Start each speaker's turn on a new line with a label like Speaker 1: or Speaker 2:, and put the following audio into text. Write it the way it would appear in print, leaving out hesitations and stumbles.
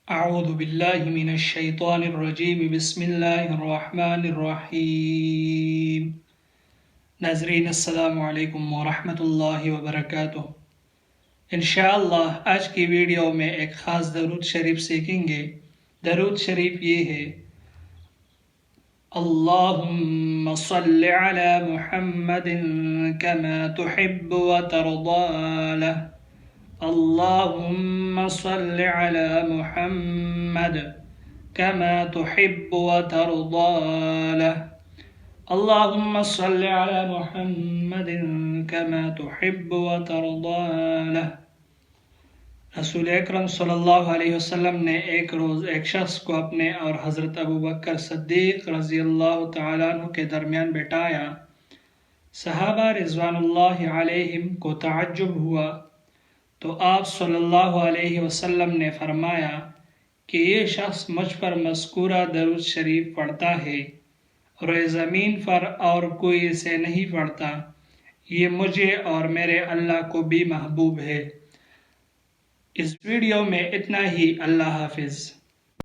Speaker 1: اعوذ باللہ من الشیطان الرجیم بسم اللہ الرحمن الرحیم۔ ناظرین السلام علیکم ورحمۃ اللہ وبرکاتہ۔ انشاءاللہ آج کی ویڈیو میں ایک خاص درود شریف سیکھیں گے۔ درود شریف یہ ہے: اللہم صل علی محمد کما تحب وترضى له۔ اللهم صل على محمد كما تحب وترضى له۔ اللهم صل على محمد كما تحب وترضى له۔ رسول اکرم صلی اللہ علیہ وسلم نے ایک روز ایک شخص کو اپنے اور حضرت ابو بکر صدیق رضی اللہ تعالیٰ عنہ کے درمیان بٹھایا۔ صحابہ رضوان اللہ علیہم کو تعجب ہوا تو آپ صلی اللہ علیہ وسلم نے فرمایا کہ یہ شخص مجھ پر مذکورہ درود شریف پڑھتا ہے اور زمین پر اور کوئی اسے نہیں پڑھتا، یہ مجھے اور میرے اللہ کو بھی محبوب ہے۔ اس ویڈیو میں اتنا ہی۔ اللہ حافظ۔